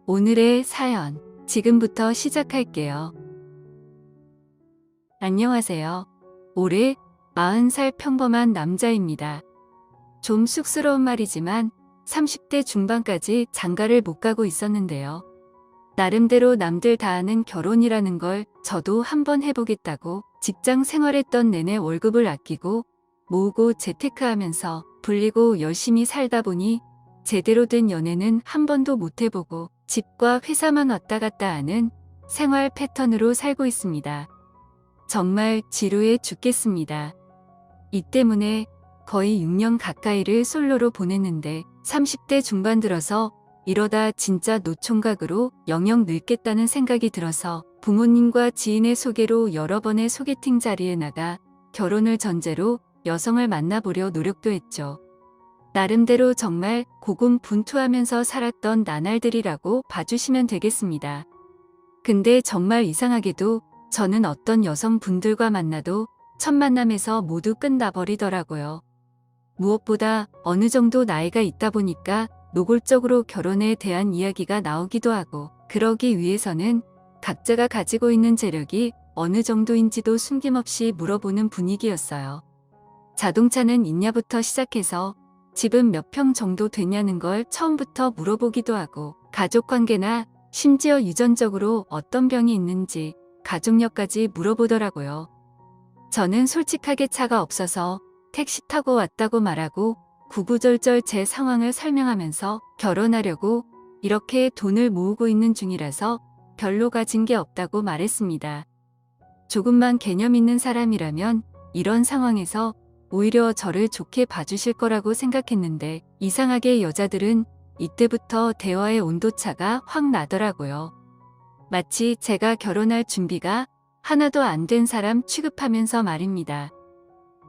오늘의 사연, 지금부터 시작할게요. 안녕하세요. 올해 40살 평범한 남자입니다. 좀 쑥스러운 말이지만 30대 중반까지 장가를 못 가고 있었는데요. 나름대로 남들 다 아는 결혼이라는 걸 저도 한번 해보겠다고 직장 생활했던 내내 월급을 아끼고 모으고 재테크하면서 불리고 열심히 살다 보니 제대로 된 연애는 한 번도 못 해보고 집과 회사만 왔다 갔다 하는 생활 패턴으로 살고 있습니다. 정말 지루해 죽겠습니다. 이 때문에 거의 6년 가까이를 솔로로 보냈는데 30대 중반 들어서 이러다 진짜 노총각으로 영영 늙겠다는 생각이 들어서 부모님과 지인의 소개로 여러 번의 소개팅 자리에 나가 결혼을 전제로 여성을 만나보려 노력도 했죠. 나름대로 정말 고군분투하면서 살았던 나날들이라고 봐주시면 되겠습니다. 근데 정말 이상하게도 저는 어떤 여성분들과 만나도 첫 만남에서 모두 끝나버리더라고요. 무엇보다 어느 정도 나이가 있다 보니까 노골적으로 결혼에 대한 이야기가 나오기도 하고, 그러기 위해서는 각자가 가지고 있는 재력이 어느 정도인지도 숨김없이 물어보는 분위기였어요. 자동차는 있냐부터 시작해서 집은 몇 평 정도 되냐는 걸 처음부터 물어보기도 하고, 가족관계나 심지어 유전적으로 어떤 병이 있는지 가족력까지 물어보더라고요. 저는 솔직하게 차가 없어서 택시 타고 왔다고 말하고 구구절절 제 상황을 설명하면서 결혼하려고 이렇게 돈을 모으고 있는 중이라서 별로 가진 게 없다고 말했습니다. 조금만 개념 있는 사람이라면 이런 상황에서 오히려 저를 좋게 봐주실 거라고 생각했는데, 이상하게 여자들은 이때부터 대화의 온도차가 확 나더라고요. 마치 제가 결혼할 준비가 하나도 안 된 사람 취급하면서 말입니다.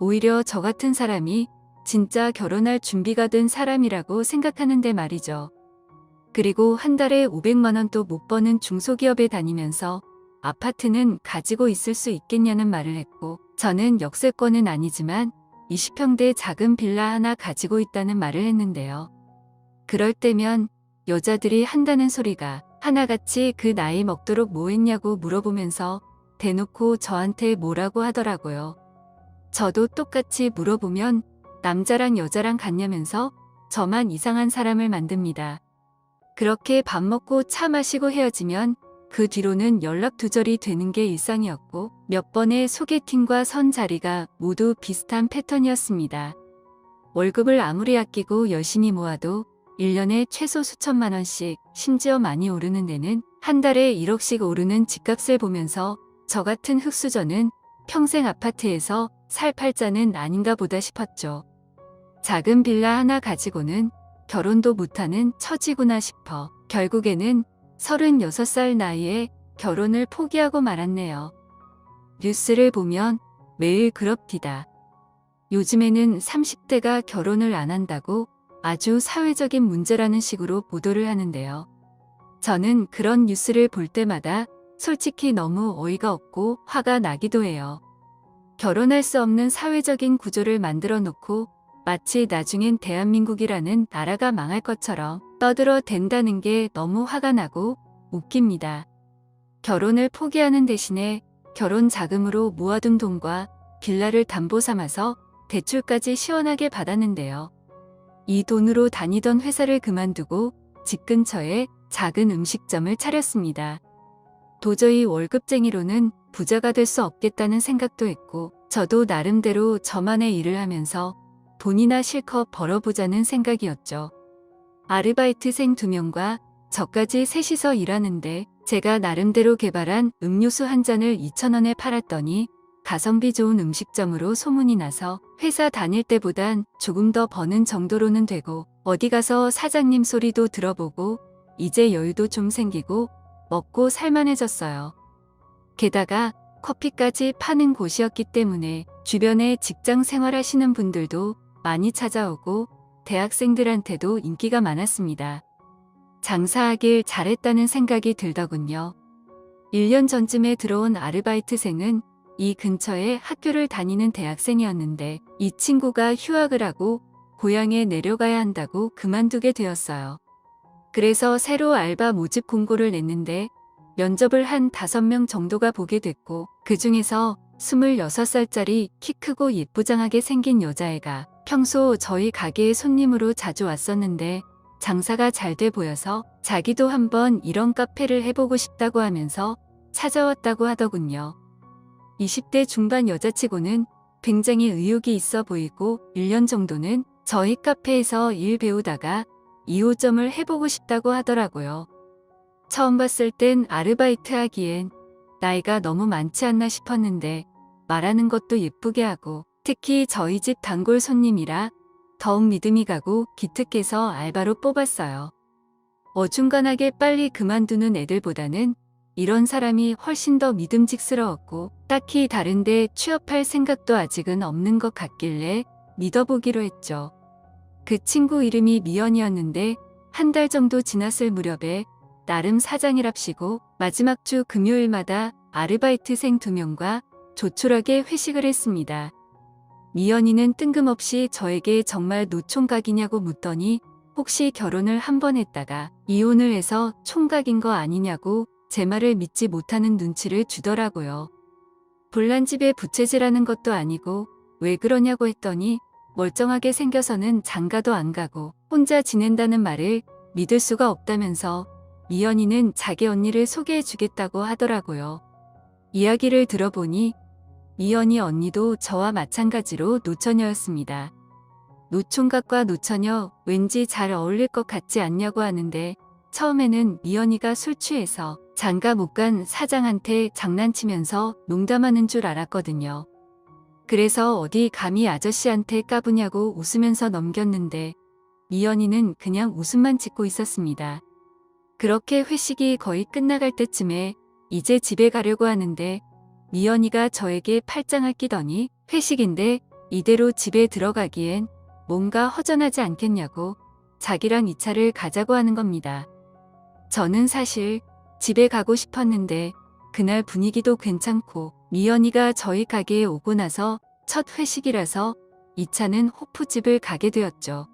오히려 저 같은 사람이 진짜 결혼할 준비가 된 사람이라고 생각하는데 말이죠. 그리고 한 달에 500만 원도 못 버는 중소기업에 다니면서 아파트는 가지고 있을 수 있겠냐는 말을 했고, 저는 역세권은 아니지만 20평대 작은 빌라 하나 가지고 있다는 말을 했는데요. 그럴 때면 여자들이 한다는 소리가 하나같이 그 나이 먹도록 뭐 했냐고 물어보면서 대놓고 저한테 뭐라고 하더라고요. 저도 똑같이 물어보면 남자랑 여자랑 같냐면서 저만 이상한 사람을 만듭니다. 그렇게 밥 먹고 차 마시고 헤어지면 그 뒤로는 연락 두절이 되는 게 일상이었고, 몇 번의 소개팅과 선 자리가 모두 비슷한 패턴이었습니다. 월급을 아무리 아끼고 열심히 모아도 1년에 최소 수천만 원씩, 심지어 많이 오르는 데는 한 달에 1억씩 오르는 집값을 보면서 저 같은 흙수저는 평생 아파트에서 살 팔자는 아닌가 보다 싶었죠. 작은 빌라 하나 가지고는 결혼도 못하는 처지구나 싶어 결국에는 36살 나이에 결혼을 포기하고 말았네요. 뉴스를 보면 매일 그럽디다. 요즘에는 30대가 결혼을 안 한다고 아주 사회적인 문제라는 식으로 보도를 하는데요. 저는 그런 뉴스를 볼 때마다 솔직히 너무 어이가 없고 화가 나기도 해요. 결혼할 수 없는 사회적인 구조를 만들어 놓고 마치 나중엔 대한민국이라는 나라가 망할 것처럼 떠들어 댄다는 게 너무 화가 나고 웃깁니다. 결혼을 포기하는 대신에 결혼 자금으로 모아둔 돈과 빌라를 담보 삼아서 대출까지 시원하게 받았는데요. 이 돈으로 다니던 회사를 그만두고 집 근처에 작은 음식점을 차렸습니다. 도저히 월급쟁이로는 부자가 될 수 없겠다는 생각도 했고, 저도 나름대로 저만의 일을 하면서 돈이나 실컷 벌어보자는 생각이었죠. 아르바이트생 2명과 저까지 셋이서 일하는데 제가 나름대로 개발한 음료수 한 잔을 2,000원에 팔았더니 가성비 좋은 음식점으로 소문이 나서 회사 다닐 때보단 조금 더 버는 정도로는 되고, 어디 가서 사장님 소리도 들어보고 이제 여유도 좀 생기고 먹고 살만해졌어요. 게다가 커피까지 파는 곳이었기 때문에 주변에 직장 생활하시는 분들도 많이 찾아오고 대학생들한테도 인기가 많았습니다. 장사하길 잘했다는 생각이 들더군요. 1년 전쯤에 들어온 아르바이트생은 이 근처에 학교를 다니는 대학생이었는데, 이 친구가 휴학을 하고 고향에 내려가야 한다고 그만두게 되었어요. 그래서 새로 알바 모집 공고를 냈는데 면접을 한 5명 정도가 보게 됐고 그중에서 26살짜리 키 크고 예쁘장하게 생긴 여자애가 평소 저희 가게에 손님으로 자주 왔었는데 장사가 잘 돼 보여서 자기도 한번 이런 카페를 해보고 싶다고 하면서 찾아왔다고 하더군요. 20대 중반 여자치고는 굉장히 의욕이 있어 보이고 1년 정도는 저희 카페에서 일 배우다가 2호점을 해보고 싶다고 하더라고요. 처음 봤을 땐 아르바이트 하기엔 나이가 너무 많지 않나 싶었는데 말하는 것도 예쁘게 하고 특히 저희 집 단골 손님이라 더욱 믿음이 가고 기특해서 알바로 뽑았어요. 어중간하게 빨리 그만두는 애들보다는 이런 사람이 훨씬 더 믿음직스러웠고 딱히 다른데 취업할 생각도 아직은 없는 것 같길래 믿어보기로 했죠. 그 친구 이름이 미연이었는데 한 달 정도 지났을 무렵에 나름 사장이랍시고 마지막 주 금요일마다 아르바이트생 2명과 조촐하게 회식을 했습니다. 미연이는 뜬금없이 저에게 정말 노총각이냐고 묻더니 혹시 결혼을 한 번 했다가 이혼을 해서 총각인 거 아니냐고 제 말을 믿지 못하는 눈치를 주더라고요. 불난집에 부채질하는 것도 아니고 왜 그러냐고 했더니 멀쩡하게 생겨서는 장가도 안 가고 혼자 지낸다는 말을 믿을 수가 없다면서 미연이는 자기 언니를 소개해 주겠다고 하더라고요. 이야기를 들어보니 미연이 언니도 저와 마찬가지로 노처녀였습니다. 노총각과 노처녀 왠지 잘 어울릴 것 같지 않냐고 하는데 처음에는 미연이가 술 취해서 장가 못 간 사장한테 장난치면서 농담하는 줄 알았거든요. 그래서 어디 감히 아저씨한테 까부냐고 웃으면서 넘겼는데 미연이는 그냥 웃음만 짓고 있었습니다. 그렇게 회식이 거의 끝나갈 때쯤에 이제 집에 가려고 하는데 미연이가 저에게 팔짱을 끼더니 회식인데 이대로 집에 들어가기엔 뭔가 허전하지 않겠냐고 자기랑 이 차를 가자고 하는 겁니다. 저는 사실 집에 가고 싶었는데 그날 분위기도 괜찮고 미연이가 저희 가게에 오고 나서 첫 회식이라서 이 차는 호프집을 가게 되었죠.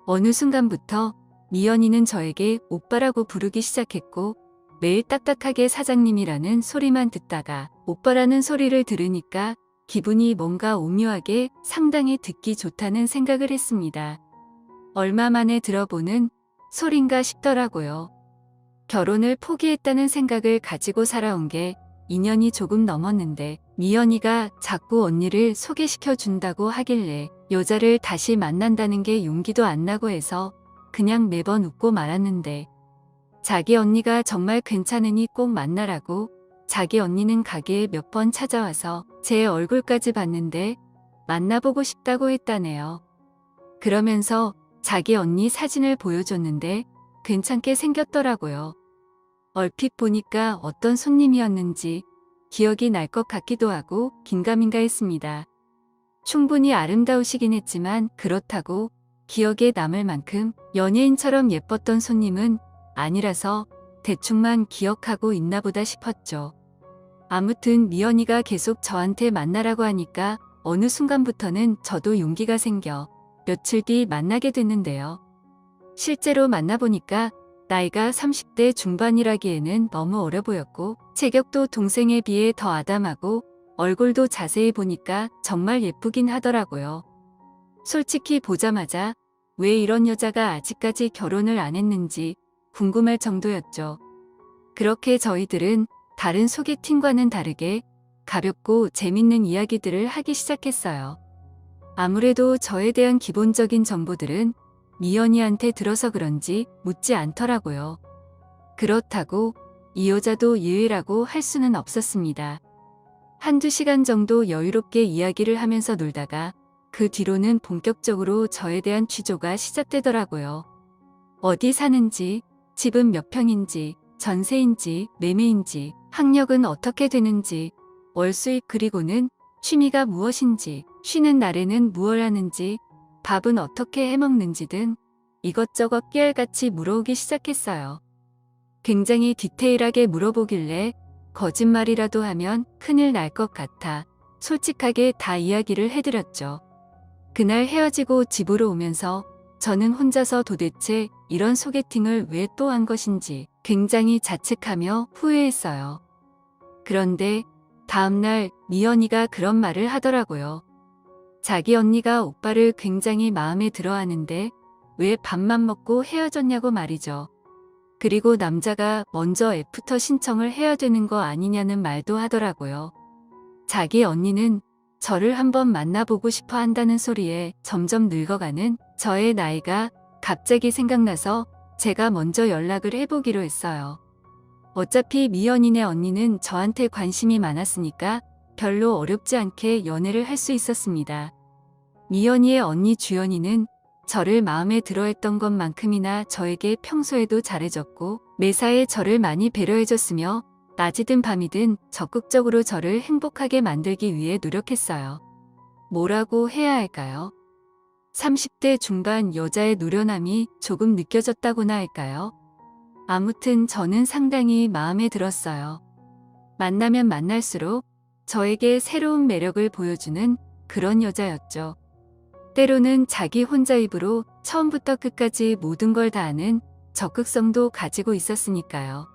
어느 순간부터 미연이는 저에게 오빠라고 부르기 시작했고 매일 딱딱하게 사장님이라는 소리만 듣다가 오빠라는 소리를 들으니까 기분이 뭔가 오묘하게 상당히 듣기 좋다는 생각을 했습니다. 얼마 만에 들어보는 소린가 싶더라고요. 결혼을 포기했다는 생각을 가지고 살아온 게 2년이 조금 넘었는데 미연이가 자꾸 언니를 소개시켜 준다고 하길래 여자를 다시 만난다는 게 용기도 안 나고 해서 그냥 매번 웃고 말았는데 자기 언니가 정말 괜찮으니 꼭 만나라고 자기 언니는 가게에 몇 번 찾아와서 제 얼굴까지 봤는데 만나보고 싶다고 했다네요. 그러면서 자기 언니 사진을 보여줬는데 괜찮게 생겼더라고요. 얼핏 보니까 어떤 손님이었는지 기억이 날 것 같기도 하고 긴가민가 했습니다. 충분히 아름다우시긴 했지만 그렇다고 기억에 남을 만큼 연예인처럼 예뻤던 손님은 아니라서 대충만 기억하고 있나 보다 싶었죠. 아무튼 미연이가 계속 저한테 만나라고 하니까 어느 순간부터는 저도 용기가 생겨 며칠 뒤 만나게 됐는데요. 실제로 만나보니까 나이가 30대 중반이라기에는 너무 어려 보였고 체격도 동생에 비해 더 아담하고 얼굴도 자세히 보니까 정말 예쁘긴 하더라고요. 솔직히 보자마자 왜 이런 여자가 아직까지 결혼을 안 했는지 궁금할 정도였죠. 그렇게 저희들은 다른 소개팅과는 다르게 가볍고 재밌는 이야기들을 하기 시작했어요. 아무래도 저에 대한 기본적인 정보들은 미연이한테 들어서 그런지 묻지 않더라고요. 그렇다고 이 여자도 예외라고 할 수는 없었습니다. 한두 시간 정도 여유롭게 이야기를 하면서 놀다가 그 뒤로는 본격적으로 저에 대한 취조가 시작되더라고요. 어디 사는지, 집은 몇 평인지, 전세인지, 매매인지, 학력은 어떻게 되는지, 월 수입 그리고는 취미가 무엇인지, 쉬는 날에는 무얼 하는지, 밥은 어떻게 해먹는지 등 이것저것 깨알같이 물어오기 시작했어요. 굉장히 디테일하게 물어보길래 거짓말이라도 하면 큰일 날 것 같아 솔직하게 다 이야기를 해드렸죠. 그날 헤어지고 집으로 오면서 저는 혼자서 도대체 이런 소개팅을 왜 또 한 것인지 굉장히 자책하며 후회했어요. 그런데 다음날 미연이가 그런 말을 하더라고요. 자기 언니가 오빠를 굉장히 마음에 들어 하는데 왜 밥만 먹고 헤어졌냐고 말이죠. 그리고 남자가 먼저 애프터 신청을 해야 되는 거 아니냐는 말도 하더라고요. 자기 언니는 저를 한번 만나보고 싶어 한다는 소리에 점점 늙어가는 저의 나이가 갑자기 생각나서 제가 먼저 연락을 해보기로 했어요. 어차피 미연이네 언니는 저한테 관심이 많았으니까 별로 어렵지 않게 연애를 할 수 있었습니다. 미연이의 언니 주연이는 저를 마음에 들어했던 것만큼이나 저에게 평소에도 잘해줬고 매사에 저를 많이 배려해줬으며 낮이든 밤이든 적극적으로 저를 행복하게 만들기 위해 노력했어요. 뭐라고 해야 할까요? 30대 중반 여자의 노련함이 조금 느껴졌다고나 할까요? 아무튼 저는 상당히 마음에 들었어요. 만나면 만날수록 저에게 새로운 매력을 보여주는 그런 여자였죠. 때로는 자기 혼자 입으로 처음부터 끝까지 모든 걸 다 아는 적극성도 가지고 있었으니까요.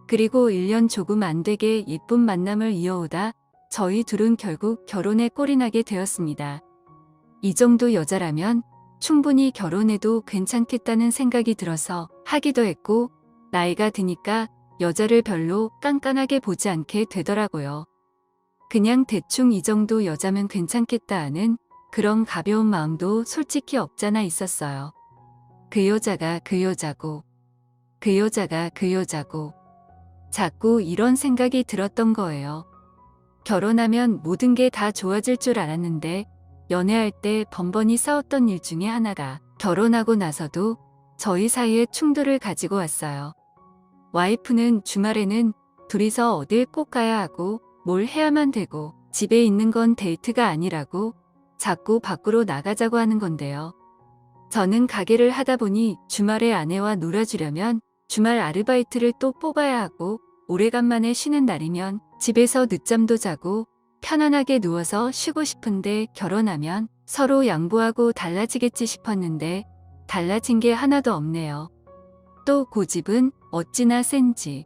그리고 1년 조금 안 되게 예쁜 만남을 이어오다 저희 둘은 결국 결혼에 꼴이 나게 되었습니다. 이 정도 여자라면 충분히 결혼해도 괜찮겠다는 생각이 들어서 하기도 했고 나이가 드니까 여자를 별로 깐깐하게 보지 않게 되더라고요. 그냥 대충 이 정도 여자면 괜찮겠다 하는 그런 가벼운 마음도 솔직히 없잖아 있었어요. 그 여자가 그 여자고, 그 여자가 그 여자고, 자꾸 이런 생각이 들었던 거예요. 결혼하면 모든 게 다 좋아질 줄 알았는데 연애할 때 번번이 싸웠던 일 중에 하나가 결혼하고 나서도 저희 사이에 충돌을 가지고 왔어요. 와이프는 주말에는 둘이서 어딜 꼭 가야 하고 뭘 해야만 되고 집에 있는 건 데이트가 아니라고 자꾸 밖으로 나가자고 하는 건데요. 저는 가게를 하다 보니 주말에 아내와 놀아주려면 주말 아르바이트를 또 뽑아야 하고 오래간만에 쉬는 날이면 집에서 늦잠도 자고 편안하게 누워서 쉬고 싶은데 결혼하면 서로 양보하고 달라지겠지 싶었는데 달라진 게 하나도 없네요. 또 고집은 어찌나 센지.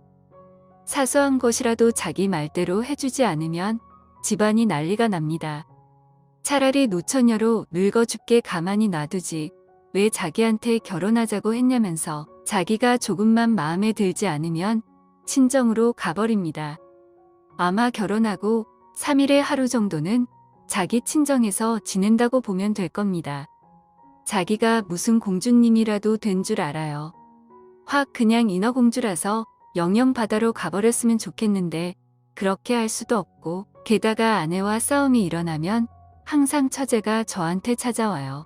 사소한 것이라도 자기 말대로 해주지 않으면 집안이 난리가 납니다. 차라리 노처녀로 늙어 죽게 가만히 놔두지 왜 자기한테 결혼하자고 했냐면서 자기가 조금만 마음에 들지 않으면 친정으로 가버립니다. 아마 결혼하고 3일에 하루 정도는 자기 친정에서 지낸다고 보면 될 겁니다. 자기가 무슨 공주님이라도 된 줄 알아요. 확 그냥 인어공주라서 영영 바다로 가버렸으면 좋겠는데 그렇게 할 수도 없고 게다가 아내와 싸움이 일어나면 항상 처제가 저한테 찾아와요.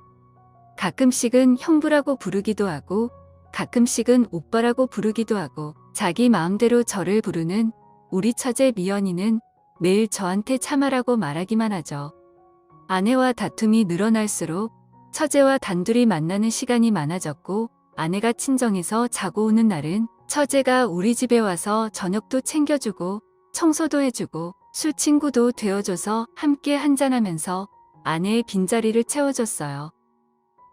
가끔씩은 형부라고 부르기도 하고 가끔씩은 오빠라고 부르기도 하고 자기 마음대로 저를 부르는 우리 처제 미연이는 매일 저한테 참아라고 말하기만 하죠. 아내와 다툼이 늘어날수록 처제와 단둘이 만나는 시간이 많아졌고 아내가 친정에서 자고 오는 날은 처제가 우리 집에 와서 저녁도 챙겨주고 청소도 해주고 술 친구도 되어줘서 함께 한잔하면서 아내의 빈자리를 채워줬어요.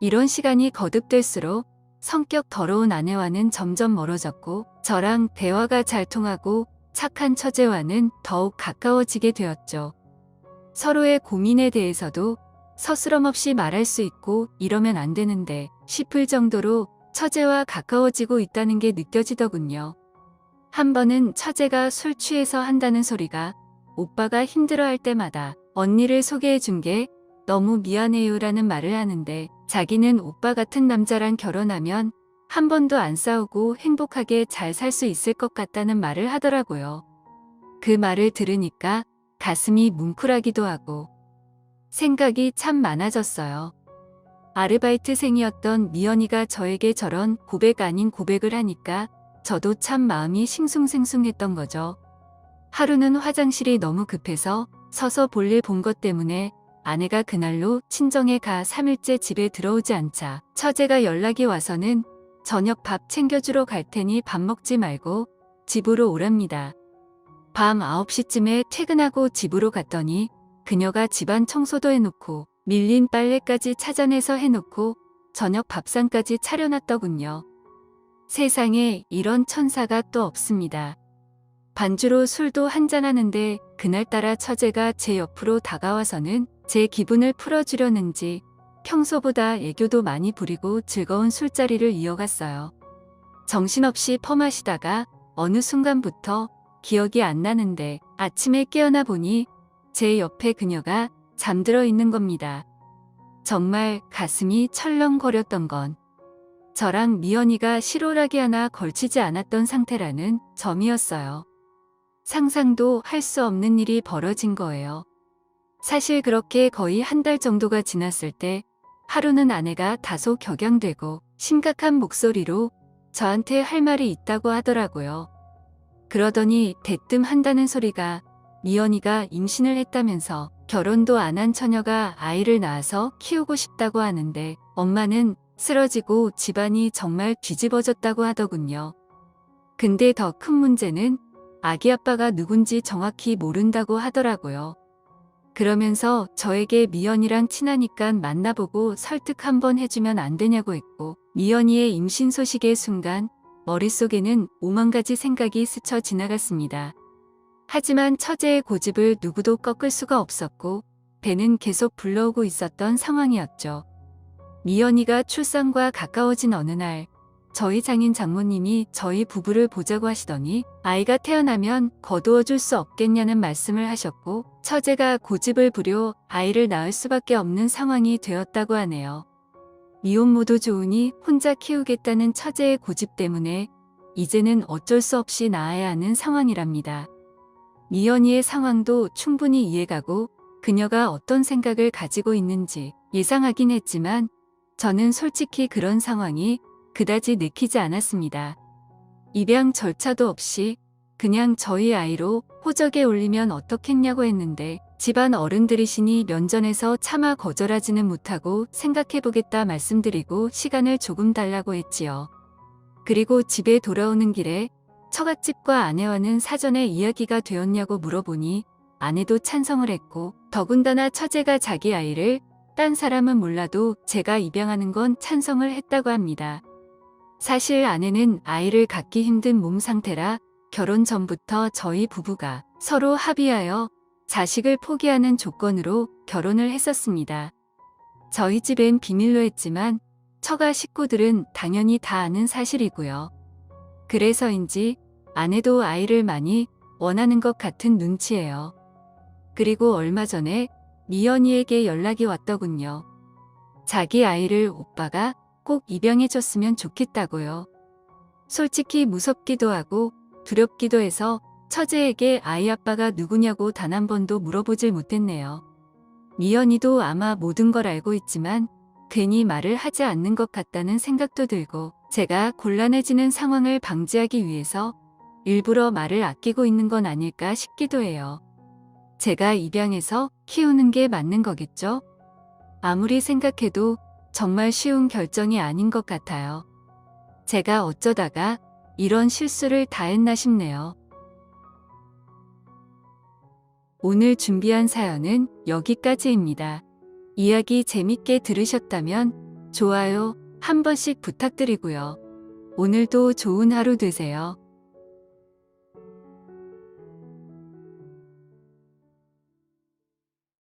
이런 시간이 거듭될수록 성격 더러운 아내와는 점점 멀어졌고 저랑 대화가 잘 통하고 착한 처제와는 더욱 가까워지게 되었죠. 서로의 고민에 대해서도 서스럼 없이 말할 수 있고 이러면 안 되는데 싶을 정도로 처제와 가까워지고 있다는 게 느껴지더군요. 한 번은 처제가 술 취해서 한다는 소리가 오빠가 힘들어할 때마다 언니를 소개해 준 게 너무 미안해요라는 말을 하는데 자기는 오빠 같은 남자랑 결혼하면 한 번도 안 싸우고 행복하게 잘 살 수 있을 것 같다는 말을 하더라고요. 그 말을 들으니까 가슴이 뭉클하기도 하고 생각이 참 많아졌어요. 아르바이트생이었던 미연이가 저에게 저런 고백 아닌 고백을 하니까 저도 참 마음이 싱숭생숭했던 거죠. 하루는 화장실이 너무 급해서 서서 볼일 본 것 때문에 아내가 그날로 친정에 가 3일째 집에 들어오지 않자 처제가 연락이 와서는 저녁 밥 챙겨주러 갈 테니 밥 먹지 말고 집으로 오랍니다. 밤 9시쯤에 퇴근하고 집으로 갔더니 그녀가 집안 청소도 해놓고 밀린 빨래까지 찾아내서 해놓고 저녁 밥상까지 차려놨더군요. 세상에 이런 천사가 또 없습니다. 반주로 술도 한잔하는데 그날따라 처제가 제 옆으로 다가와서는 제 기분을 풀어주려는지 평소보다 애교도 많이 부리고 즐거운 술자리를 이어갔어요. 정신없이 퍼마시다가 어느 순간부터 기억이 안 나는데 아침에 깨어나 보니 제 옆에 그녀가 잠들어 있는 겁니다. 정말 가슴이 철렁거렸던 건 저랑 미연이가 실오라기 하나 걸치지 않았던 상태라는 점이었어요. 상상도 할 수 없는 일이 벌어진 거예요. 사실 그렇게 거의 한 달 정도가 지났을 때 하루는 아내가 다소 격양되고 심각한 목소리로 저한테 할 말이 있다고 하더라고요. 그러더니 대뜸 한다는 소리가 미연이가 임신을 했다면서 결혼도 안 한 처녀가 아이를 낳아서 키우고 싶다고 하는데 엄마는 쓰러지고 집안이 정말 뒤집어졌다고 하더군요. 근데 더 큰 문제는 아기 아빠가 누군지 정확히 모른다고 하더라고요. 그러면서 저에게 미연이랑 친하니까 만나보고 설득 한번 해주면 안 되냐고 했고 미연이의 임신 소식의 순간 머릿속에는 5만 가지 생각이 스쳐 지나갔습니다. 하지만 처제의 고집을 누구도 꺾을 수가 없었고 배는 계속 불러오고 있었던 상황이었죠. 미연이가 출산과 가까워진 어느 날 저희 장인 장모님이 저희 부부를 보자고 하시더니 아이가 태어나면 거두어 줄 수 없겠냐는 말씀을 하셨고 처제가 고집을 부려 아이를 낳을 수밖에 없는 상황이 되었다고 하네요. 미혼모도 좋으니 혼자 키우겠다는 처제의 고집 때문에 이제는 어쩔 수 없이 낳아야 하는 상황이랍니다. 미연이의 상황도 충분히 이해가고 그녀가 어떤 생각을 가지고 있는지 예상하긴 했지만 저는 솔직히 그런 상황이 그다지 내키지 않았습니다. 입양 절차도 없이 그냥 저희 아이로 호적에 올리면 어떻겠냐고 했는데 집안 어른들이시니 면전에서 차마 거절하지는 못하고 생각해보겠다 말씀드리고 시간을 조금 달라고 했지요. 그리고 집에 돌아오는 길에 처갓집과 아내와는 사전에 이야기가 되었냐고 물어보니 아내도 찬성을 했고 더군다나 처제가 자기 아이를 딴 사람은 몰라도 제가 입양하는 건 찬성을 했다고 합니다. 사실 아내는 아이를 갖기 힘든 몸 상태라 결혼 전부터 저희 부부가 서로 합의하여 자식을 포기하는 조건으로 결혼을 했었습니다. 저희 집엔 비밀로 했지만 처가 식구들은 당연히 다 아는 사실이고요. 그래서인지 아내도 아이를 많이 원하는 것 같은 눈치예요. 그리고 얼마 전에 미연이에게 연락이 왔더군요. 자기 아이를 오빠가 꼭 입양해줬으면 좋겠다고요. 솔직히 무섭기도 하고 두렵기도 해서 처제에게 아이 아빠가 누구냐고 단 한 번도 물어보질 못했네요. 미연이도 아마 모든 걸 알고 있지만 괜히 말을 하지 않는 것 같다는 생각도 들고 제가 곤란해지는 상황을 방지하기 위해서 일부러 말을 아끼고 있는 건 아닐까 싶기도 해요. 제가 입양해서 키우는 게 맞는 거겠죠? 아무리 생각해도 정말 쉬운 결정이 아닌 것 같아요. 제가 어쩌다가 이런 실수를 다 했나 싶네요. 오늘 준비한 사연은 여기까지입니다. 이야기 재밌게 들으셨다면 좋아요 한 번씩 부탁드리고요. 오늘도 좋은 하루 되세요.